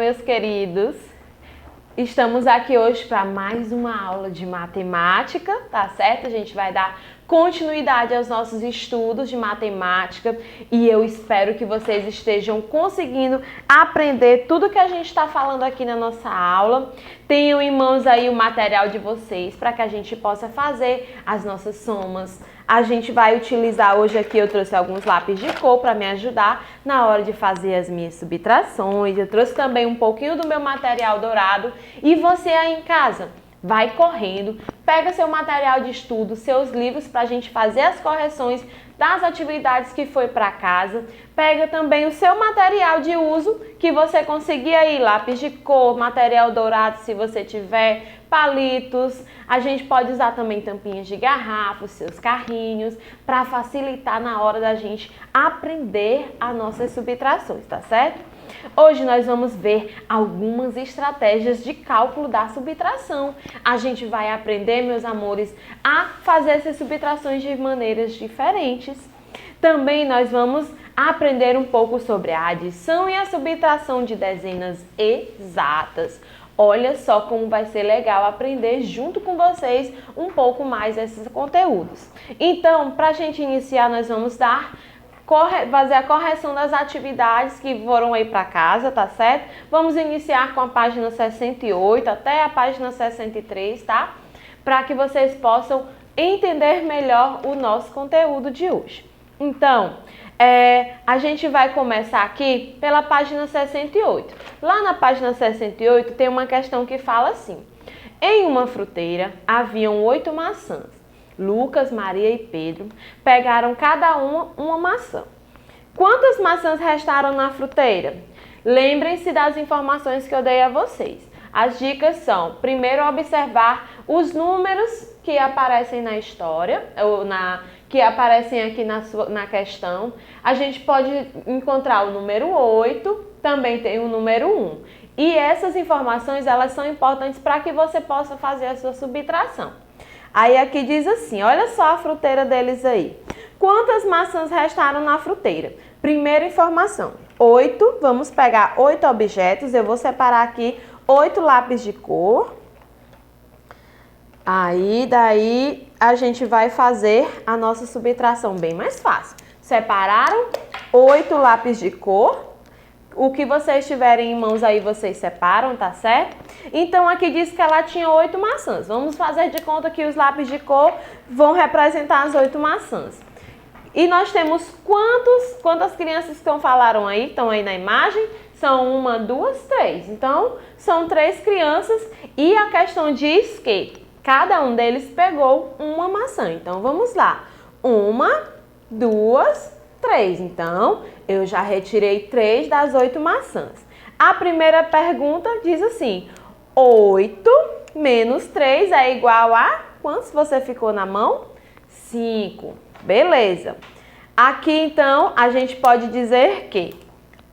meus queridos? Estamos aqui hoje para mais uma aula de matemática, tá certo? A gente vai dar continuidade aos nossos estudos de matemática e eu espero que vocês estejam conseguindo aprender tudo que a gente está falando aqui na nossa aula. Tenham em mãos aí o material de vocês para que a gente possa fazer as nossas somas. A gente vai utilizar hoje aqui, eu trouxe alguns lápis de cor para me ajudar na hora de fazer as minhas subtrações. Eu trouxe também um pouquinho do meu material dourado. E você aí em casa, vai correndo, pega seu material de estudo, seus livros para a gente fazer as correções das atividades que foi para casa. Pega também o seu material de uso que você conseguir aí, lápis de cor, material dourado se você tiver, palitos. A gente pode usar também tampinhas de garrafa, seus carrinhos, para facilitar na hora da gente aprender as nossas subtrações, tá certo? Hoje nós vamos ver algumas estratégias de cálculo da subtração. A gente vai aprender, meus amores, a fazer essas subtrações de maneiras diferentes. Também nós vamos aprender um pouco sobre a adição e a subtração de dezenas exatas. Olha só como vai ser legal aprender junto com vocês um pouco mais desses conteúdos. Então, para a gente iniciar, nós vamos fazer a correção das atividades que foram aí para casa, tá certo? Vamos iniciar com a página 68 até a página 63, tá? Para que vocês possam entender melhor o nosso conteúdo de hoje. Então, a gente vai começar aqui pela página 68. Lá na página 68 tem uma questão que fala assim: em uma fruteira haviam 8 maçãs. Lucas, Maria e Pedro pegaram cada uma maçã. Quantas maçãs restaram na fruteira? Lembrem-se das informações que eu dei a vocês. As dicas são, primeiro, observar os números que aparecem na história, que aparecem aqui na questão. A gente pode encontrar o número 8, também tem o número 1. E essas informações, elas são importantes para que você possa fazer a sua subtração. Aí aqui diz assim, olha só a fruteira deles aí. Quantas maçãs restaram na fruteira? Primeira informação, 8. Vamos pegar 8 objetos. Eu vou separar aqui 8 lápis de cor. Aí, daí, a gente vai fazer a nossa subtração bem mais fácil. Separaram 8 lápis de cor. O que vocês tiverem em mãos aí, vocês separam, tá certo? Então, aqui diz que ela tinha 8 maçãs. Vamos fazer de conta que os lápis de cor vão representar as 8 maçãs. E nós temos quantas crianças que falaram aí, estão aí na imagem? São 1, 2, 3. Então, são 3 crianças e a questão diz que cada um deles pegou uma maçã. Então, vamos lá. 1, 2, 3. Então, eu já retirei 3 das 8 maçãs. A primeira pergunta diz assim: 8 menos 3 é igual a quantos você ficou na mão? 5. Beleza. Aqui, então, a gente pode dizer que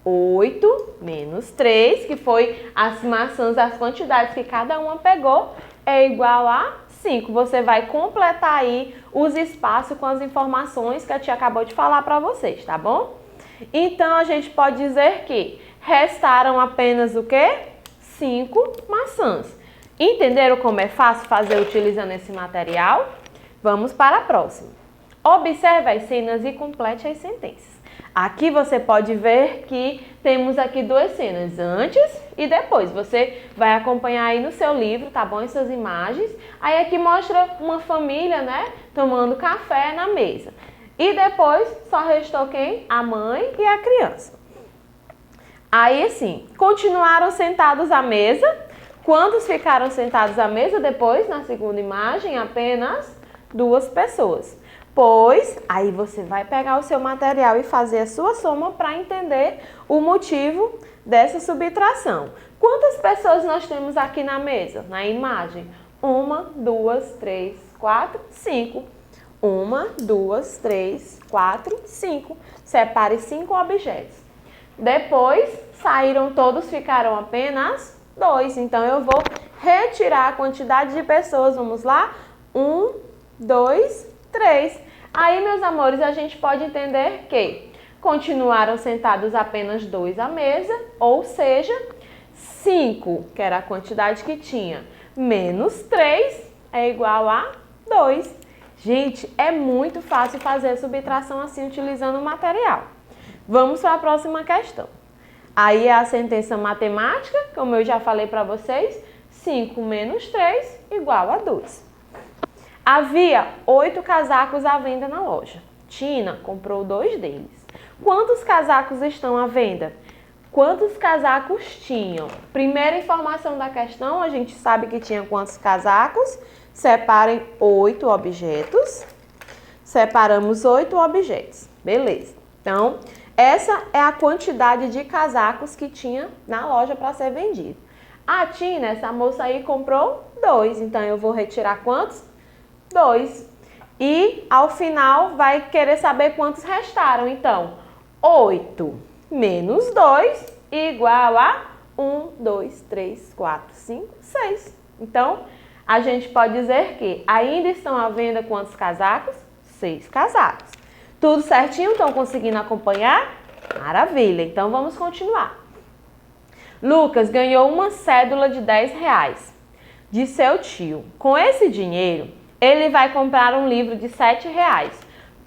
8 menos 3, que foi as maçãs, as quantidades que cada uma pegou, é igual a 5. Você vai completar aí os espaços com as informações que a tia acabou de falar para vocês, tá bom? Então, a gente pode dizer que restaram apenas o quê? 5 maçãs. Entenderam como é fácil fazer utilizando esse material? Vamos para a próxima. Observe as cenas e complete as sentenças. Aqui você pode ver que temos aqui 2 cenas, antes e depois. Você vai acompanhar aí no seu livro, tá bom? Essas imagens. Aí aqui mostra uma família, né? Tomando café na mesa. E depois só restou quem? A mãe e a criança. Aí assim, continuaram sentados à mesa. Quantos ficaram sentados à mesa depois? Na segunda imagem, apenas 2 pessoas. Pois, aí você vai pegar o seu material e fazer a sua soma para entender o motivo dessa subtração. Quantas pessoas nós temos aqui na mesa, na imagem? 1, 2, 3, 4, 5. 1, 2, 3, 4, 5. Separe 5 objetos. Depois, saíram todos, ficaram apenas 2. Então, eu vou retirar a quantidade de pessoas. Vamos lá? 1, 2, 3. Aí, meus amores, a gente pode entender que continuaram sentados apenas 2 à mesa, ou seja, 5, que era a quantidade que tinha, menos 3 é igual a 2. Gente, é muito fácil fazer a subtração assim, utilizando o material. Vamos para a próxima questão. Aí é a sentença matemática, como eu já falei para vocês, 5 menos 3 igual a 2. Havia 8 casacos à venda na loja. Tina comprou 2 deles. Quantos casacos estão à venda? Quantos casacos tinham? Primeira informação da questão, a gente sabe que tinha quantos casacos? Separem 8 objetos. Separamos 8 objetos. Beleza. Então, essa é a quantidade de casacos que tinha na loja para ser vendido. A Tina, essa moça aí, comprou 2. Então, eu vou retirar quantos? 2. E, ao final, vai querer saber quantos restaram. Então, 8 menos 2 igual a 1, 2, 3, 4, 5, 6. Então, a gente pode dizer que ainda estão à venda quantos casacos? 6 casacos. Tudo certinho? Estão conseguindo acompanhar? Maravilha! Então, vamos continuar. Lucas ganhou uma cédula de R$10 de seu tio. Com esse dinheiro, ele vai comprar um livro de R$7.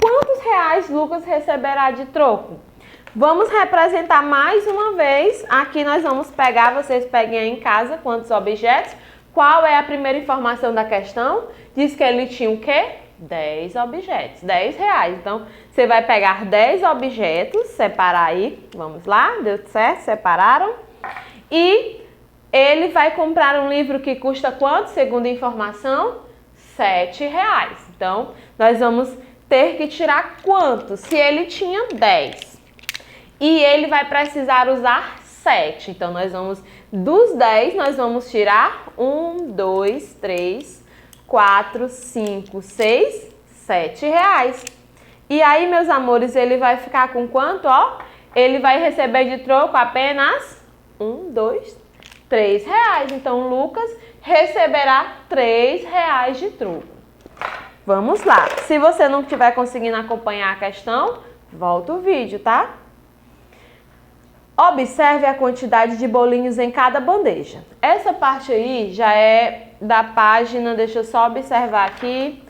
Quantos reais Lucas receberá de troco? Vamos representar mais uma vez. Aqui nós vamos pegar, vocês peguem aí em casa quantos objetos. Qual é a primeira informação da questão? Diz que ele tinha o quê? 10 objetos, R$10. Então, você vai pegar 10 objetos, separar aí. Vamos lá, deu certo? Separaram. E ele vai comprar um livro que custa quanto, segundo a informação? R$7. Então, nós vamos ter que tirar quanto? Se ele tinha 10 e ele vai precisar usar 7. Então, nós vamos, dos 10, nós vamos tirar 1, 2, 3, 4, 5, 6, R$7. E aí, meus amores, ele vai ficar com quanto, ó? Ele vai receber de troco apenas 1, 2, R$3. Então, Lucas receberá R$3 de troco. Vamos lá. Se você não estiver conseguindo acompanhar a questão, volta o vídeo, tá? Observe a quantidade de bolinhos em cada bandeja. Essa parte aí já é da página, deixa eu só observar aqui,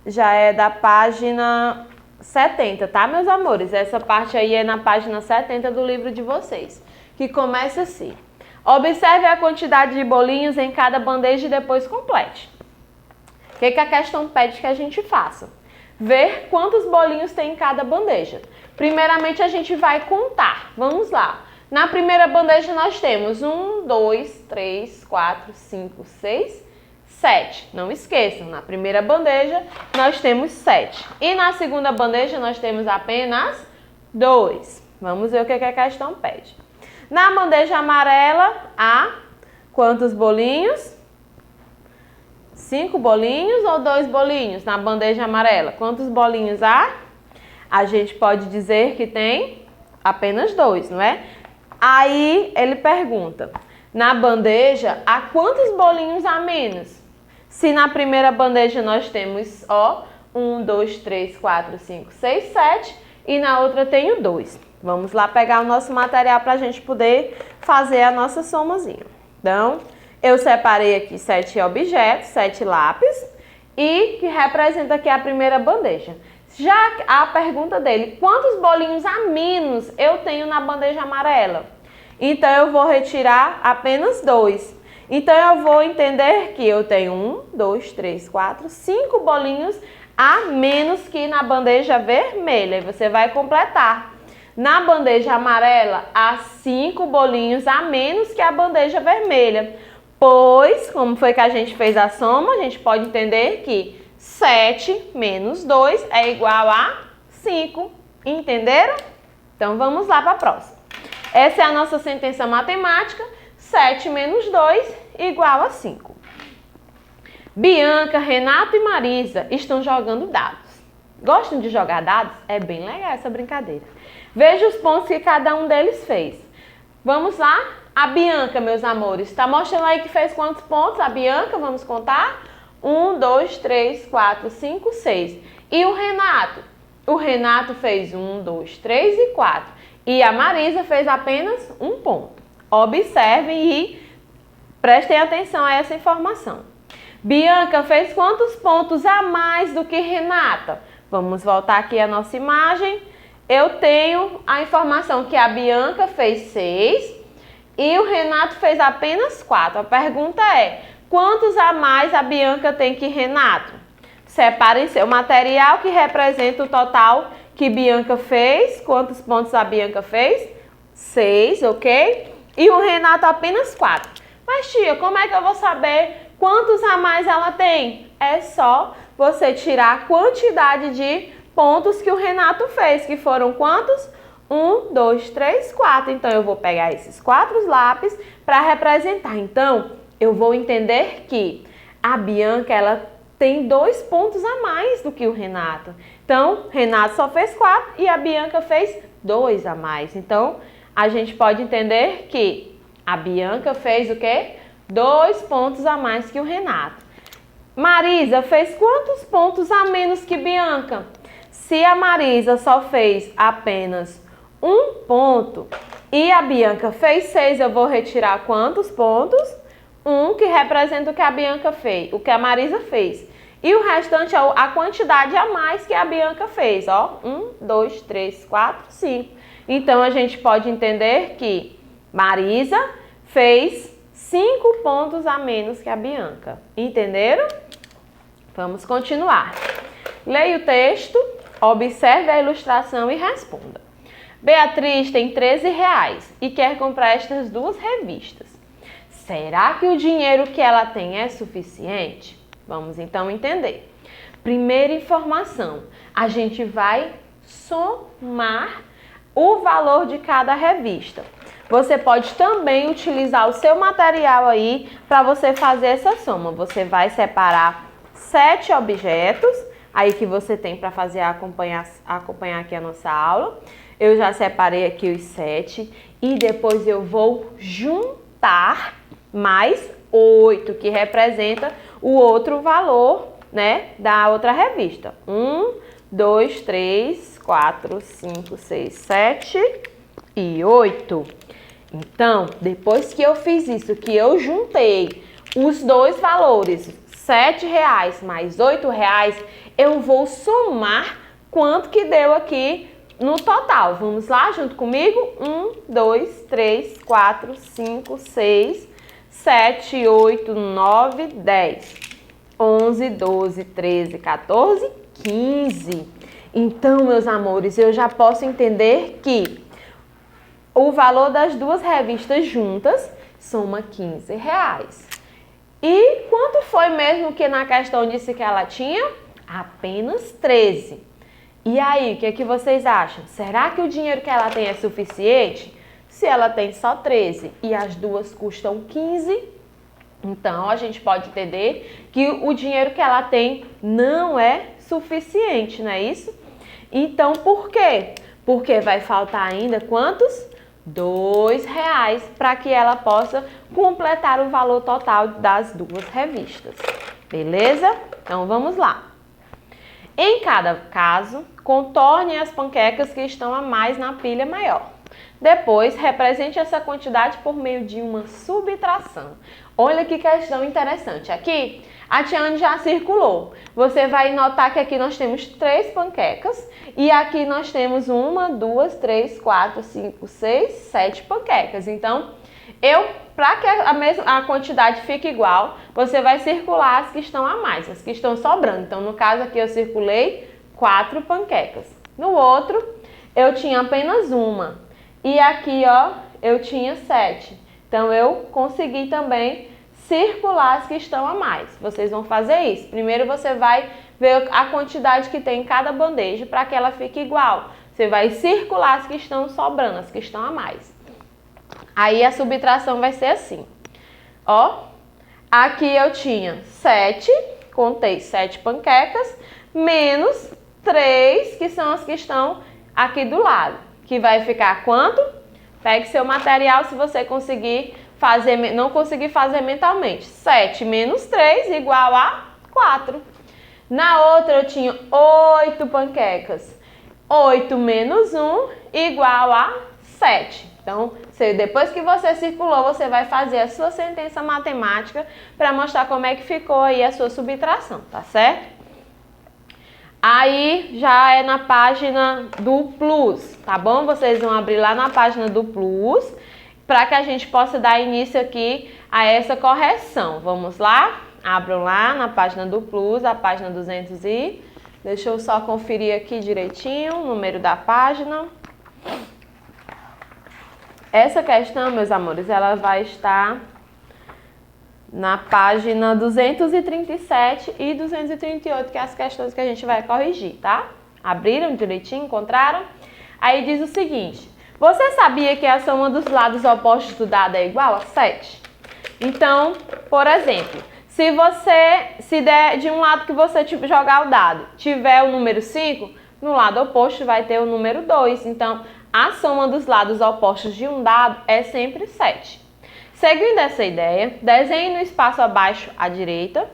já é da página 70, tá, meus amores? Essa parte aí é na página 70 do livro de vocês, que começa assim. Observe a quantidade de bolinhos em cada bandeja e depois complete. O que a questão pede que a gente faça? Ver quantos bolinhos tem em cada bandeja. Primeiramente, a gente vai contar. Vamos lá. Na primeira bandeja, nós temos 1, 2, 3, 4, 5, 6, 7. Não esqueçam, na primeira bandeja, nós temos 7. E na segunda bandeja, nós temos apenas 2. Vamos ver o que a questão pede. Na bandeja amarela, há quantos bolinhos? 5 bolinhos ou 2 bolinhos na bandeja amarela? Quantos bolinhos há? A gente pode dizer que tem apenas 2, não é? Aí ele pergunta, na bandeja, há quantos bolinhos a menos? Se na primeira bandeja nós temos, ó, 1, 2, 3, 4, 5, 6, 7 e na outra tenho 2. Vamos lá pegar o nosso material para a gente poder fazer a nossa somazinha. Então, eu separei aqui 7 objetos, 7 lápis e que representa aqui a primeira bandeja. Já a pergunta dele, quantos bolinhos a menos eu tenho na bandeja amarela? Então, eu vou retirar apenas 2. Então, eu vou entender que eu tenho 1, 2, 3, 4, 5 bolinhos a menos que na bandeja vermelha. E você vai completar. Na bandeja amarela, há 5 bolinhos a menos que a bandeja vermelha. Pois, como foi que a gente fez a soma, a gente pode entender que 7 menos 2 é igual a 5. Entenderam? Então, vamos lá para a próxima. Essa é a nossa sentença matemática. 7 menos 2 igual a 5. Bianca, Renato e Marisa estão jogando dados. Gostam de jogar dados? É bem legal essa brincadeira. Veja os pontos que cada um deles fez. Vamos lá? A Bianca, meus amores, está mostrando aí que fez quantos pontos? A Bianca, vamos contar? 1, 2, 3, 4, 5, 6. E o Renato? O Renato fez 1, 2, 3 e 4. E a Marisa fez apenas um ponto. Observem e prestem atenção a essa informação. Bianca fez quantos pontos a mais do que Renata? Vamos voltar aqui à nossa imagem. Eu tenho a informação que a Bianca fez 6 e o Renato fez apenas 4. A pergunta é, quantos a mais a Bianca tem que Renato? Separe seu material que representa o total que Bianca fez. Quantos pontos a Bianca fez? 6, ok? E o Renato apenas 4. Mas tia, como é que eu vou saber quantos a mais ela tem? É só você tirar a quantidade de pontos que o Renato fez, que foram quantos? 1, 2, 3, 4. Então, eu vou pegar esses 4 lápis para representar. Então, eu vou entender que a Bianca, ela tem 2 pontos a mais do que o Renato. Então, Renato só fez 4 e a Bianca fez 2 a mais. Então, a gente pode entender que a Bianca fez o quê? 2 pontos a mais que o Renato. Marisa fez quantos pontos a menos que Bianca? Se a Marisa só fez apenas 1 ponto e a Bianca fez 6, eu vou retirar quantos pontos? 1, que representa o que a Bianca fez, o que a Marisa fez. E o restante é a quantidade a mais que a Bianca fez, ó. 1, 2, 3, 4, 5. Então, a gente pode entender que Marisa fez 5 pontos a menos que a Bianca. Entenderam? Vamos continuar. Leia o texto, observe a ilustração e responda. Beatriz tem R$13 e quer comprar estas 2 revistas. Será que o dinheiro que ela tem é suficiente? Vamos então entender. Primeira informação, a gente vai somar o valor de cada revista. Você pode também utilizar o seu material aí para você fazer essa soma. Você vai separar 7 objetos aí que você tem para fazer acompanhar aqui a nossa aula. Eu já separei aqui os 7 e depois eu vou juntar mais 8, que representa o outro valor, né, da outra revista. 1, 2, 3, 4, 5, 6, 7 e 8. Então, depois que eu fiz isso, que eu juntei os 2 valores, R$7 mais R$8, eu vou somar quanto que deu aqui no total. Vamos lá, junto comigo? 1, 2, 3, 4, 5, 6, 7, 8, 9, 10, 11, 12, 13, 14, 15. Então, meus amores, eu já posso entender que o valor das 2 revistas juntas soma R$15. E quanto foi mesmo que na questão disse que ela tinha? Apenas 13. E aí, o que é que vocês acham? Será que o dinheiro que ela tem é suficiente? Se ela tem só 13 e as 2 custam 15, então a gente pode entender que o dinheiro que ela tem não é suficiente, não é isso? Então, por quê? Porque vai faltar ainda quantos? R$2 para que ela possa completar o valor total das 2 revistas. Beleza? Então, vamos lá. Em cada caso, contorne as panquecas que estão a mais na pilha maior. Depois, represente essa quantidade por meio de uma subtração. Olha que questão interessante. Aqui, a Tiane já circulou. Você vai notar que aqui nós temos 3 panquecas e aqui nós temos 1, 2, 3, 4, 5, 6, 7 panquecas. Então, para que a quantidade fique igual, você vai circular as que estão a mais, as que estão sobrando. Então, no caso aqui, eu circulei 4 panquecas. No outro, eu tinha apenas 1. E aqui, ó, eu tinha 7. Então, eu consegui também circular as que estão a mais. Vocês vão fazer isso. Primeiro, você vai ver a quantidade que tem em cada bandeja para que ela fique igual. Você vai circular as que estão sobrando, as que estão a mais. Aí, a subtração vai ser assim. Ó, aqui eu tinha 7, contei 7 panquecas, menos 3, que são as que estão aqui do lado. Que vai ficar quanto? Pegue seu material se você conseguir fazer, não conseguir fazer mentalmente. 7 menos 3 igual a 4. Na outra eu tinha 8 panquecas. 8 menos 1 igual a 7. Então, Depois que você circulou, você vai fazer a sua sentença matemática para mostrar como é que ficou aí a sua subtração, tá certo? Aí já é na página do plus, tá bom? Vocês vão abrir lá na página do plus para que a gente possa dar início aqui a essa correção. Vamos lá? Abram lá na página do plus, a página 200 e... Deixa eu só conferir aqui direitinho o número da página. Essa questão, meus amores, ela vai estar na página 237 e 238, que é as questões que a gente vai corrigir, tá? Abriram direitinho, encontraram? Aí diz o seguinte: você sabia que a soma dos lados opostos do dado é igual a 7? Então, por exemplo, se der de um lado que você jogar o dado, tiver o número 5, no lado oposto vai ter o número 2. Então, a soma dos lados opostos de um dado é sempre 7. Seguindo essa ideia, desenhe no espaço abaixo à direita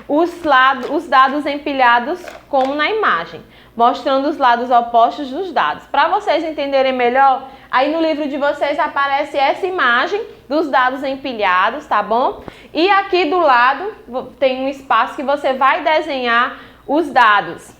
os dados empilhados como na imagem, mostrando os lados opostos dos dados. Para vocês entenderem melhor, aí no livro de vocês aparece essa imagem dos dados empilhados, tá bom? E aqui do lado tem um espaço que você vai desenhar os dados.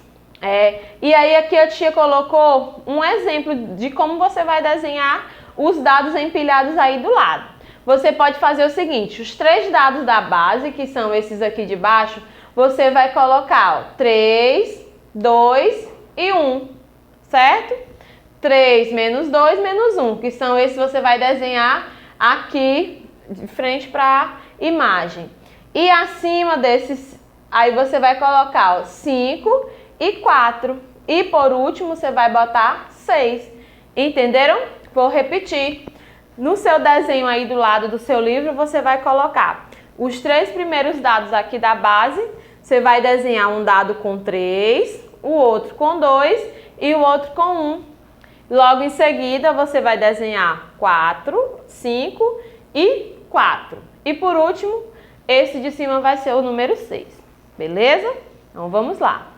E aí aqui a tia colocou um exemplo de como você vai desenhar os dados empilhados aí do lado. Você pode fazer o seguinte: os 3 dados da base, que são esses aqui de baixo, você vai colocar 3, 2 e 1, certo? 3 menos 2 menos 1, que são esses que você vai desenhar aqui de frente para a imagem. E acima desses, aí você vai colocar 5 e 4. E por último, você vai botar 6. Entenderam? Vou repetir. No seu desenho aí do lado do seu livro, você vai colocar os 3 primeiros dados aqui da base. Você vai desenhar um dado com 3, o outro com 2 e o outro com 1. Logo em seguida, você vai desenhar 4, 5 e 4. E por último, esse de cima vai ser o número 6. Beleza? Então vamos lá.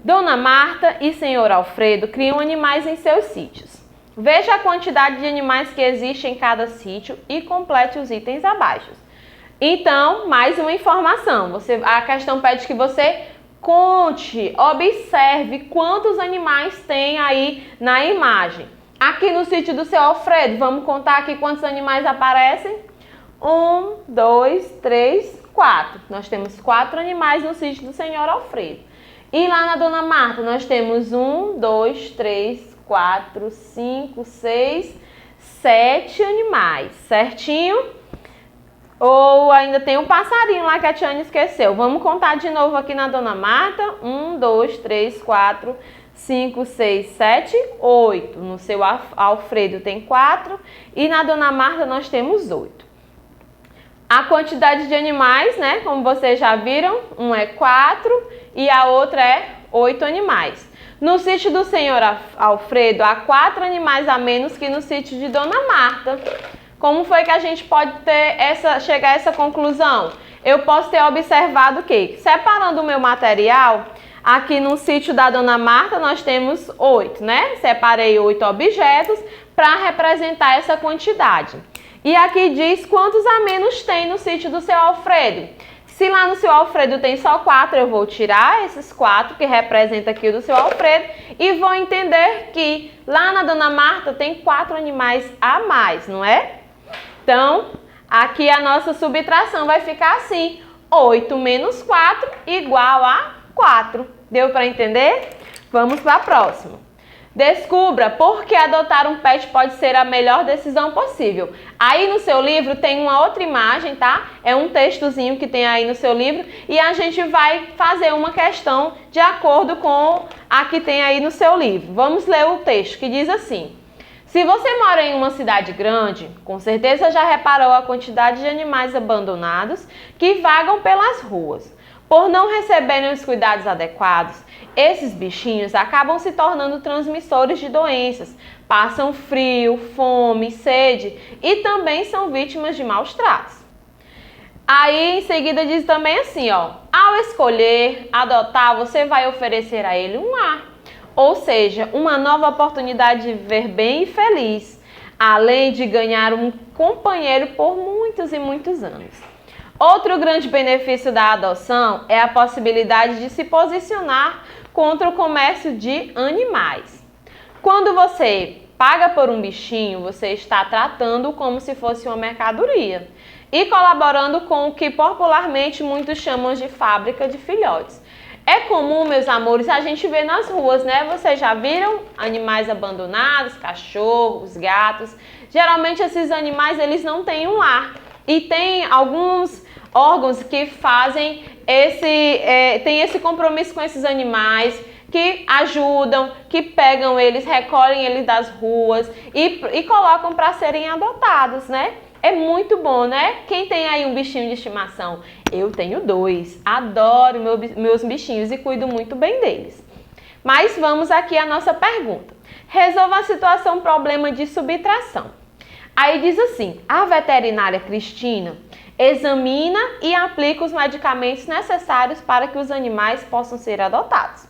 Dona Marta e Senhor Alfredo criam animais em seus sítios. Veja a quantidade de animais que existe em cada sítio e complete os itens abaixo. Então, mais uma informação. A questão pede que você conte, observe quantos animais tem aí na imagem. Aqui no sítio do seu Alfredo, vamos contar aqui quantos animais aparecem? 1, 2, 3, 4. Nós temos 4 animais no sítio do Senhor Alfredo. E lá na Dona Marta, nós temos 1, 2, 3, 4, 5, 6, 7 animais, certinho? Ou ainda tem um passarinho lá que a Tiane esqueceu. Vamos contar de novo aqui na Dona Marta. 1, 2, 3, 4, 5, 6, 7, 8. No seu Alfredo tem 4 e na Dona Marta nós temos 8. A quantidade de animais, né, como vocês já viram, um é 4 e a outra é 8 animais. No sítio do Senhor Alfredo, há 4 animais a menos que no sítio de Dona Marta. Como foi que a gente pode chegar a essa conclusão? Eu posso ter observado o quê? Separando o meu material, aqui no sítio da Dona Marta nós temos 8, né? Separei 8 objetos para representar essa quantidade. E aqui diz quantos a menos tem no sítio do seu Alfredo. Se lá no seu Alfredo tem só 4, eu vou tirar esses 4 que representa aqui o do seu Alfredo e vou entender que lá na Dona Marta tem 4 animais a mais, não é? Então, aqui a nossa subtração vai ficar assim: 8 menos 4 igual a 4. Deu para entender? Vamos para a próxima. Descubra por que adotar um pet pode ser a melhor decisão possível. Aí no seu livro tem uma outra imagem, tá? É um textozinho que tem aí no seu livro e a gente vai fazer uma questão de acordo com a que tem aí no seu livro. Vamos ler o texto que diz assim: se você mora em uma cidade grande, com certeza já reparou a quantidade de animais abandonados que vagam pelas ruas. Por não receberem os cuidados adequados, esses bichinhos acabam se tornando transmissores de doenças, passam frio, fome, sede e também são vítimas de maus tratos. Aí em seguida diz também assim, ó: ao escolher adotar, você vai oferecer a ele um lar, ou seja, uma nova oportunidade de viver bem e feliz. além de ganhar um companheiro por muitos e muitos anos. Outro grande benefício da adoção é a possibilidade de se posicionar contra o comércio de animais. Quando você paga por um bichinho, você está tratando como se fosse uma mercadoria e colaborando com o que popularmente muitos chamam de fábrica de filhotes. É comum, meus amores, a gente ver nas ruas, né? Vocês já viram animais abandonados, cachorros, gatos? Geralmente esses animais, eles não têm um lar. E tem alguns órgãos que fazem tem esse compromisso com esses animais, que ajudam, que pegam eles, recolhem eles das ruas e colocam para serem adotados, né? É muito bom, né? Quem tem aí um bichinho de estimação? Eu tenho 2. Adoro meus bichinhos e cuido muito bem deles. Mas vamos aqui à nossa pergunta. Resolva a situação problema de subtração. Aí diz assim, a veterinária Cristina examina e aplica os medicamentos necessários para que os animais possam ser adotados.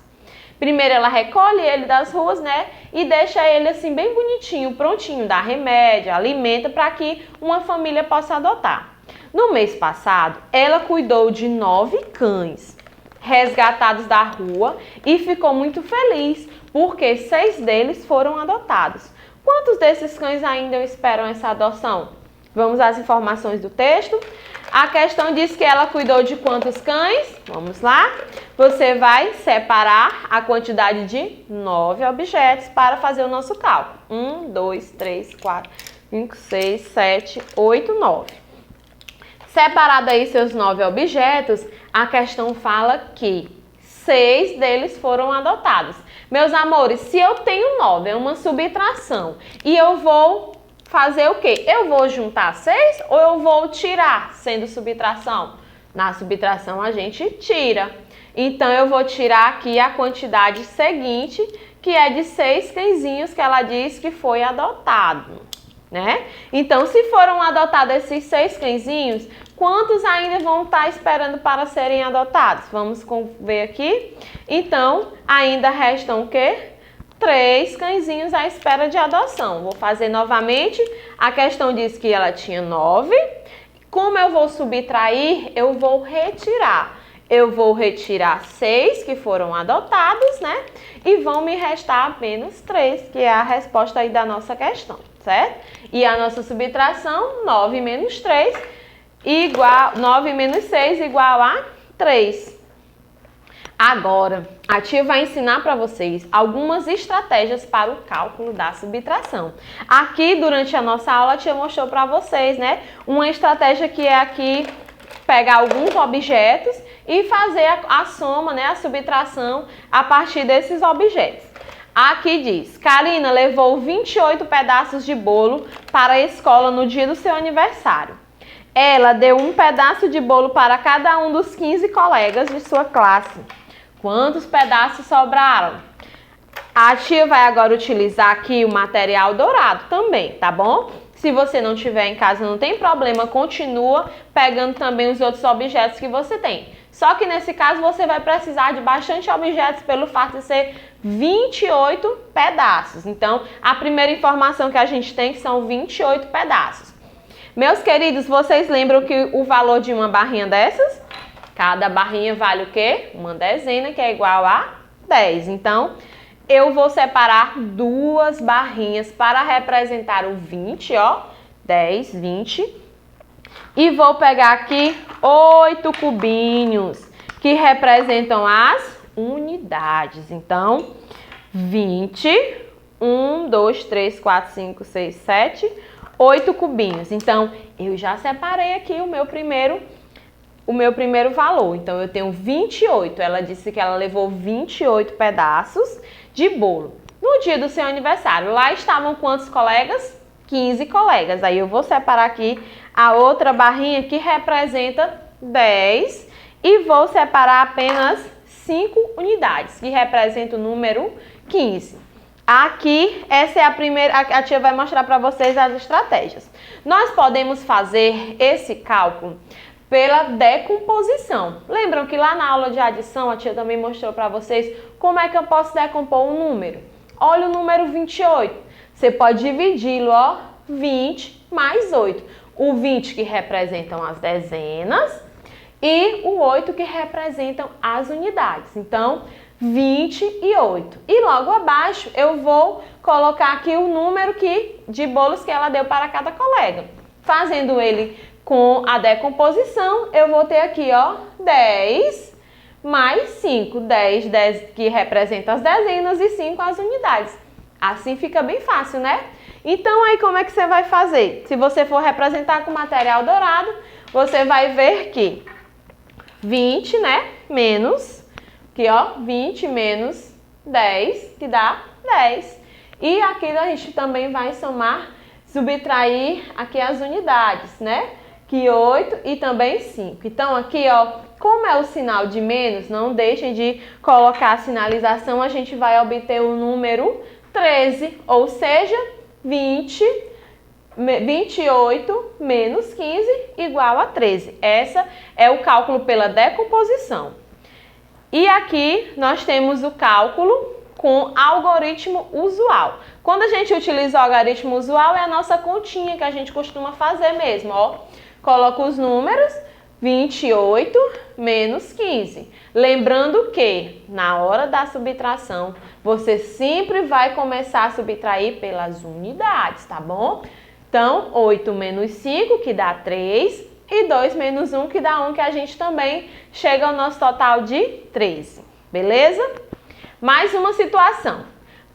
Primeiro ela recolhe ele das ruas, né? E deixa ele assim bem bonitinho, prontinho, dá remédio, alimenta para que uma família possa adotar. No mês passado, ela cuidou de 9 cães resgatados da rua e ficou muito feliz, porque 6 deles foram adotados. Quantos desses cães ainda esperam essa adoção? Vamos às informações do texto. A questão diz que ela cuidou de quantos cães? Vamos lá. Você vai separar a quantidade de 9 objetos para fazer o nosso cálculo. 1, 2, 3, 4, 5, 6, 7, 8, 9. Separado aí seus 9 objetos, a questão fala que 6 deles foram adotados. Meus amores, se eu tenho 9, é uma subtração, e eu vou fazer o quê? Eu vou juntar 6 ou eu vou tirar, sendo subtração? Na subtração a gente tira. Então eu vou tirar aqui a quantidade seguinte, que é de 6 cãezinhos que ela diz que foi adotado, né? Então se foram adotados esses 6 cãezinhos, quantos ainda vão estar esperando para serem adotados? Vamos ver aqui. Então ainda restam o quê? 3 cãezinhos à espera de adoção. Vou fazer novamente. A questão diz que ela tinha 9. Como eu vou subtrair, eu vou retirar. Eu vou retirar 6 que foram adotados, né? E vão me restar apenas 3, que é a resposta aí da nossa questão, certo? E a nossa subtração, 9 menos 3, igual 9 menos 6 igual a 3. Agora, a tia vai ensinar para vocês algumas estratégias para o cálculo da subtração. Aqui, durante a nossa aula, a tia mostrou para vocês, né? Uma estratégia que é aqui pegar alguns objetos e fazer a soma, né? A subtração a partir desses objetos. Aqui diz, Karina levou 28 pedaços de bolo para a escola no dia do seu aniversário. Ela deu um pedaço de bolo para cada um dos 15 colegas de sua classe. Quantos pedaços sobraram? A tia vai agora utilizar aqui o material dourado também, tá bom? Se você não tiver em casa, não tem problema, continua pegando também os outros objetos que você tem. Só que nesse caso você vai precisar de bastante objetos pelo fato de ser 28 pedaços. Então, a primeira informação que a gente tem são 28 pedaços. Meus queridos, vocês lembram que o valor de uma barrinha dessas? Cada barrinha vale o quê? Uma dezena, que é igual a 10. Então, eu vou separar 2 barrinhas para representar o 20, ó. 10, 20. E vou pegar aqui 8 cubinhos, que representam as unidades. Então, 20, 1, 2, 3, 4, 5, 6, 7, 8 cubinhos. Então, eu já separei aqui o meu primeiro valor. Então, eu tenho 28. Ela disse que ela levou 28 pedaços de bolo. No dia do seu aniversário, lá estavam quantos colegas? 15 colegas. Aí eu vou separar aqui a outra barrinha que representa 10 e vou separar apenas 5 unidades, que representa o número 15. Aqui, essa é a primeira, a tia vai mostrar para vocês as estratégias. Nós podemos fazer esse cálculo pela decomposição. Lembram que lá na aula de adição a tia também mostrou para vocês como é que eu posso decompor um número? Olha o número 28. Você pode dividi-lo, ó, 20 mais 8. O 20 que representam as dezenas e o 8 que representam as unidades. Então, 28. E logo abaixo eu vou colocar aqui o número de bolos que ela deu para cada colega. Fazendo ele com a decomposição, eu vou ter aqui, ó, 10 mais 5. 10 que representa as dezenas e 5 as unidades. Assim fica bem fácil, né? Então, aí como é que você vai fazer? Se você for representar com material dourado, você vai ver que 20, né, menos, aqui ó, 20 menos 10, que dá 10. E aqui a gente também vai somar, subtrair aqui as unidades, né? Que 8 e também 5. Então aqui ó, como é o sinal de menos, não deixem de colocar a sinalização, a gente vai obter o número 13, ou seja, 28 menos 15 igual a 13. Essa é o cálculo pela decomposição. E aqui nós temos o cálculo com algoritmo usual. Quando a gente utiliza o algoritmo usual, é a nossa continha que a gente costuma fazer mesmo, ó. Coloca os números, 28 menos 15. Lembrando que, na hora da subtração, você sempre vai começar a subtrair pelas unidades, tá bom? Então, 8 menos 5, que dá 3, e 2 menos 1, que dá 1, que a gente também chega ao nosso total de 13, beleza? Mais uma situação.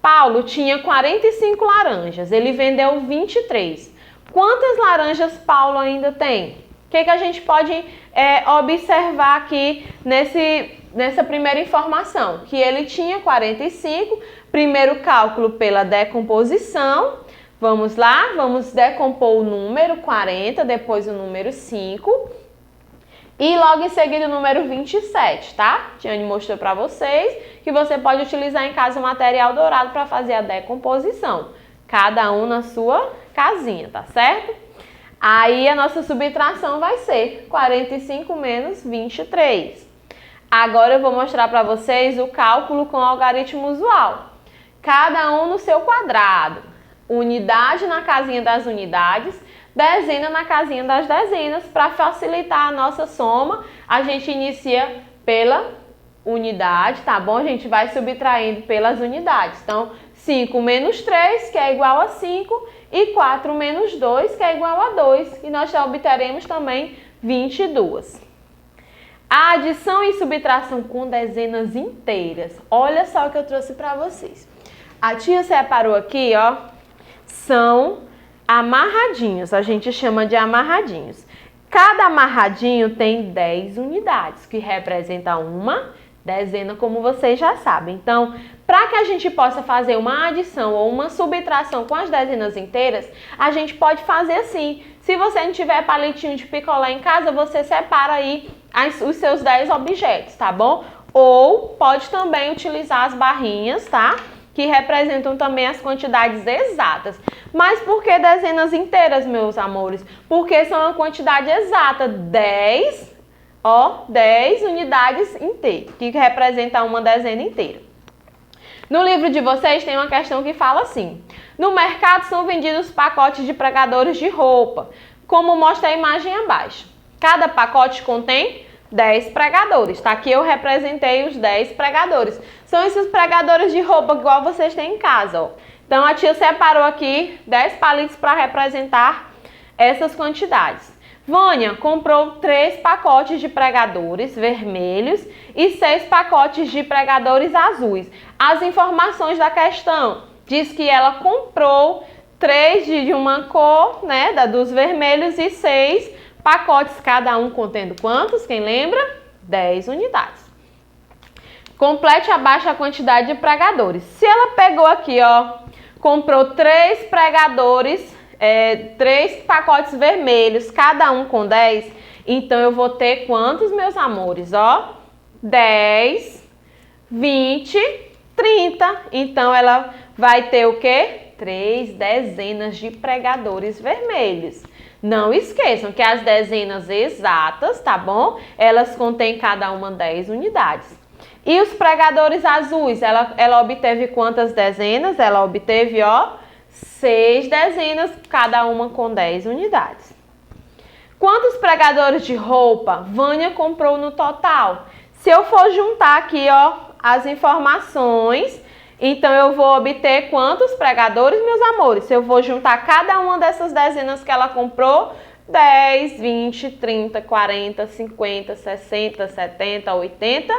Paulo tinha 45 laranjas, ele vendeu 23. Quantas laranjas Paulo ainda tem? O que a gente pode observar aqui nessa primeira informação? Que ele tinha 45, primeiro cálculo pela decomposição. Vamos lá, vamos decompor o número 40, depois o número 5 e logo em seguida o número 27, tá? Tiane mostrou para vocês que você pode utilizar em casa o material dourado para fazer a decomposição. Cada um na sua casinha, tá certo? Aí a nossa subtração vai ser 45 menos 23. Agora eu vou mostrar para vocês o cálculo com o algoritmo usual. Cada um no seu quadrado. Unidade na casinha das unidades, dezena na casinha das dezenas. Para facilitar a nossa soma, a gente inicia pela unidade, tá bom? A gente vai subtraindo pelas unidades. Então, 5 menos 3, que é igual a 5, e 4 menos 2, que é igual a 2. E nós já obteremos também 22. A adição e subtração com dezenas inteiras. Olha só o que eu trouxe para vocês. A tia separou aqui, ó. São amarradinhos, a gente chama de amarradinhos. Cada amarradinho tem 10 unidades, que representa uma dezena, como vocês já sabem. Então, para que a gente possa fazer uma adição ou uma subtração com as dezenas inteiras, a gente pode fazer assim. Se você não tiver palitinho de picolé em casa, você separa aí os seus 10 objetos, tá bom? Ou pode também utilizar as barrinhas, tá? Que representam também as quantidades exatas. Mas por que dezenas inteiras, meus amores? Porque são uma quantidade exata, 10 unidades inteiras, que representa uma dezena inteira. No livro de vocês tem uma questão que fala assim: no mercado são vendidos pacotes de pregadores de roupa, como mostra a imagem abaixo. Cada pacote contém 10 pregadores, tá? Aqui eu representei os 10 pregadores. São esses pregadores de roupa igual vocês têm em casa, ó. Então a tia separou aqui 10 palitos para representar essas quantidades. Vânia comprou 3 pacotes de pregadores vermelhos e 6 pacotes de pregadores azuis. As informações da questão diz que ela comprou 3 de uma cor, né, dos vermelhos, e 6 pacotes, cada um contendo quantos? Quem lembra? 10 unidades. Complete abaixo a quantidade de pregadores. Se ela pegou aqui, ó, comprou 3 pregadores, 3 pacotes vermelhos, cada um com 10, então eu vou ter quantos, meus amores? Ó, 10, 20, 30. Então ela vai ter o quê? 3 dezenas de pregadores vermelhos. Não esqueçam que as dezenas exatas, tá bom? Elas contêm cada uma 10 unidades. E os pregadores azuis, ela obteve quantas dezenas? Ela obteve, ó, 6 dezenas, cada uma com 10 unidades. Quantos pregadores de roupa Vânia comprou no total? Se eu for juntar aqui, ó, as informações, então eu vou obter quantos pregadores, meus amores? Se eu vou juntar cada uma dessas dezenas que ela comprou, 10, 20, 30, 40, 50, 60, 70, 80,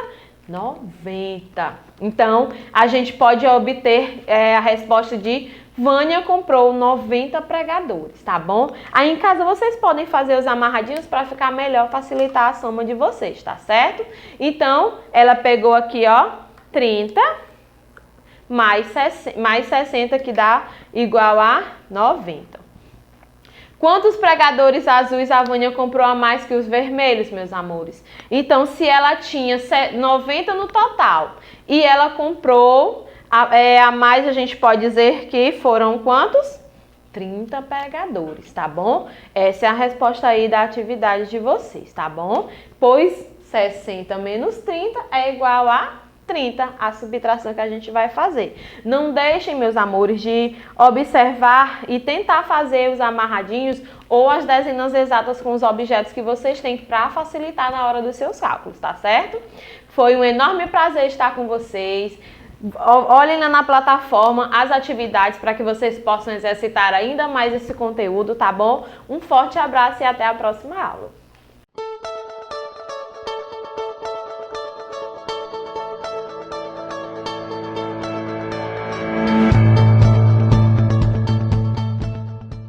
90. Então, a gente pode obter a resposta de Vânia comprou 90 pregadores, tá bom? Aí em casa vocês podem fazer os amarradinhos para ficar melhor, facilitar a soma de vocês, tá certo? Então, ela pegou aqui, ó, 30 mais 60 que dá igual a 90. Quantos pregadores azuis a Vânia comprou a mais que os vermelhos, meus amores? Então, se ela tinha 90 no total e ela comprou a mais, a gente pode dizer que foram quantos? 30 pregadores, tá bom? Essa é a resposta aí da atividade de vocês, tá bom? Pois 60 menos 30 é igual a 30, a subtração que a gente vai fazer. Não deixem, meus amores, de observar e tentar fazer os amarradinhos ou as dezenas exatas com os objetos que vocês têm para facilitar na hora dos seus cálculos, tá certo? Foi um enorme prazer estar com vocês. Olhem lá na plataforma as atividades para que vocês possam exercitar ainda mais esse conteúdo, tá bom? Um forte abraço e até a próxima aula.